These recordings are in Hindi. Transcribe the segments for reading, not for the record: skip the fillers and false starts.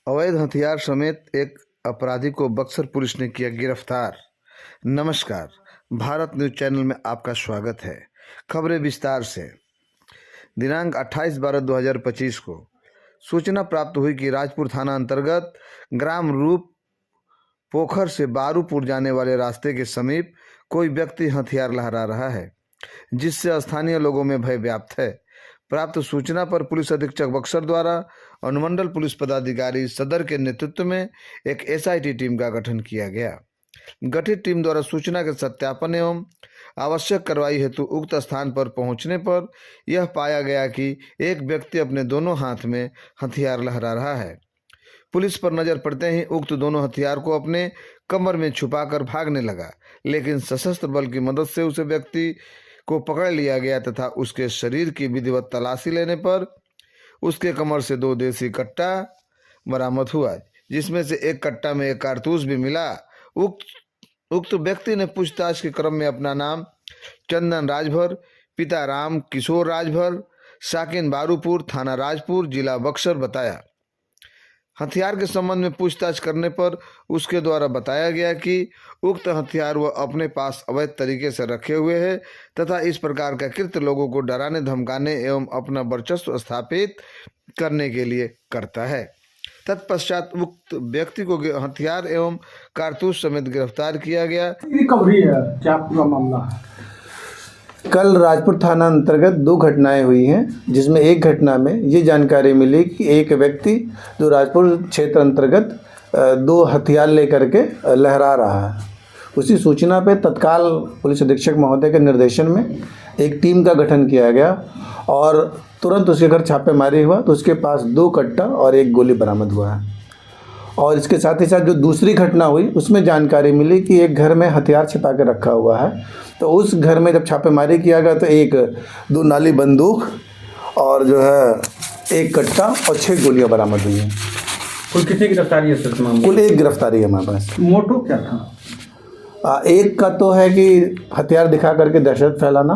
अवैध हथियार समेत एक अपराधी को बक्सर पुलिस ने किया गिरफ्तार। नमस्कार, भारत न्यूज चैनल में आपका स्वागत है। खबरें विस्तार से। दिनांक 28/12/2025 को सूचना प्राप्त हुई कि राजपुर थाना अंतर्गत ग्राम रूप पोखर से बारूपुर जाने वाले रास्ते के समीप कोई व्यक्ति हथियार लहरा रहा है, जिससे स्थानीय लोगों में भय व्याप्त है। प्राप्त सूचना पर पुलिस अधीक्षक बक्सर द्वारा अनुमंडल पुलिस पदाधिकारी सदर के नेतृत्व में एक एसआईटी टीम का गठन किया गया। गठित टीम द्वारा सूचना के सत्यापन एवं आवश्यक कार्रवाई हेतु उक्त स्थान पर पहुंचने पर यह पाया गया कि एक व्यक्ति अपने दोनों हाथ में हथियार लहरा रहा है। पुलिस पर नजर पड़ते ही उक्त दोनों हथियार को अपने कमर में छुपाकर भागने लगा, लेकिन सशस्त्र बल की मदद से उस व्यक्ति को पकड़ लिया गया तथा उसके शरीर की विधिवत तलाशी लेने पर उसके कमर से 2 देसी कट्टा बरामद हुआ, जिसमें से एक कट्टा में एक कारतूस भी मिला। उक्त व्यक्ति ने पूछताछ के क्रम में अपना नाम चंदन राजभर, पिता राम किशोर राजभर, साकिन बारूपुर, थाना राजपुर, जिला बक्सर बताया। हथियार के संबंध में पूछताछ करने पर उसके द्वारा बताया गया कि उक्त हथियार वह अपने पास अवैध तरीके से रखे हुए है तथा इस प्रकार का कृत्य लोगों को डराने धमकाने एवं अपना वर्चस्व स्थापित करने के लिए करता है। तत्पश्चात उक्त व्यक्ति को हथियार एवं कारतूस समेत गिरफ्तार किया गया। रिकवरी है, क्या पूरा मामला है? कल राजपुर थाना अंतर्गत 2 घटनाएं हुई हैं, जिसमें एक घटना में ये जानकारी मिली कि एक व्यक्ति जो राजपुर क्षेत्र अंतर्गत 2 हथियार लेकर के लहरा रहा है। उसी सूचना पे तत्काल पुलिस अधीक्षक महोदय के निर्देशन में एक टीम का गठन किया गया और तुरंत उसके घर छापेमारी हुआ तो उसके पास 2 कट्टा और 1 गोली बरामद हुआ है। और इसके साथ ही साथ जो दूसरी घटना हुई उसमें जानकारी मिली कि एक घर में हथियार छिपा के रखा हुआ है, तो उस घर में जब छापेमारी किया गया तो एक 2 नाली बंदूक और जो है 1 कट्टा और 6 गोलियां बरामद हुई हैं। कुल कितनी गिरफ्तारी है सर? कुल 1 गिरफ्तारी है हमारे पास। मोटो क्या था? एक का तो है कि हथियार दिखा करके दहशत फैलाना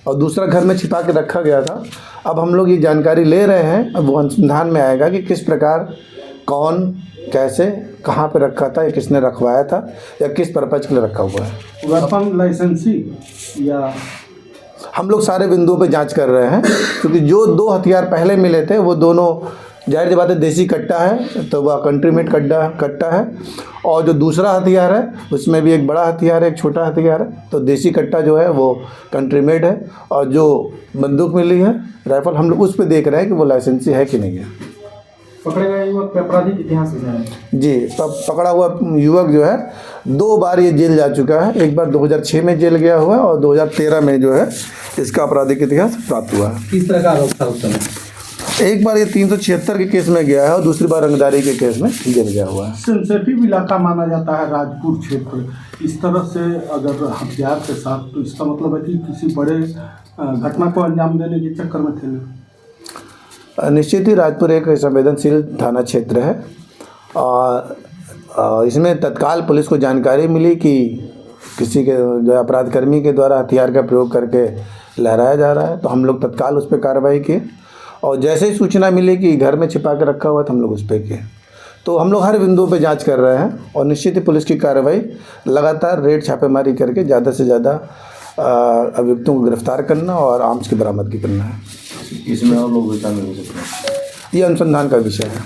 और दूसरा घर में छिपा के रखा गया था। अब हम लोग ये जानकारी ले रहे हैं, अब वो अनुसंधान में आएगा कि किस प्रकार, कौन, कैसे, कहाँ पे रखा था या किसने रखवाया था या किस पर्पज के लिए रखा हुआ है। वेपन लाइसेंसी या हम लोग सारे बिंदुओं पे जांच कर रहे हैं, क्योंकि जो 2 हथियार पहले मिले थे वो दोनों जाहिर सी बात है देसी कट्टा है, तो वह कंट्री मेड कट्टा है। और जो दूसरा हथियार है उसमें भी एक बड़ा हथियार है, एक छोटा हथियार है, तो देसी कट्टा जो है वो कंट्री मेड है। और जो बंदूक मिली है राइफल, हम लोग उस पर देख रहे हैं कि वो लाइसेंसी है कि नहीं है। पकड़े गए युवक आपराधिक इतिहास है जी। पकड़ा हुआ युवक जो है 2 बार ये जेल जा चुका है। एक बार 2006 में जेल गया हुआ है और 2013 में जो है इसका आपराधिक इतिहास प्राप्त हुआ है। किस तरह का आरोप था उस समय? एक बार ये 376 के केस में गया है और दूसरी बार रंगदारी के केस में जेल गया हुआ है। सेंसिटिव इलाका माना जाता है राजपुर क्षेत्र। इस तरह से अगर हथियार के साथ, तो इसका मतलब है कि किसी बड़े घटना को अंजाम देने के चक्कर में थे ना? निश्चित ही राजपुर एक संवेदनशील थाना क्षेत्र है और इसमें तत्काल पुलिस को जानकारी मिली कि किसी के जो अपराधकर्मी के द्वारा हथियार का प्रयोग करके लहराया जा रहा है, तो हम लोग तत्काल उस पर कार्रवाई किए। और जैसे ही सूचना मिली कि घर में छिपा के रखा हुआ तो हम लोग उस पर किए। तो हम लोग हर बिंदु पे जांच कर रहे हैं और निश्चित ही पुलिस की कार्रवाई लगातार रेड छापेमारी करके ज़्यादा से ज़्यादा अभियुक्तों को गिरफ्तार करना और आर्म्स की बरामदगी करना है। इसमें और लोग शामिल हो सकते हैं, ये अनुसंधान का विषय है।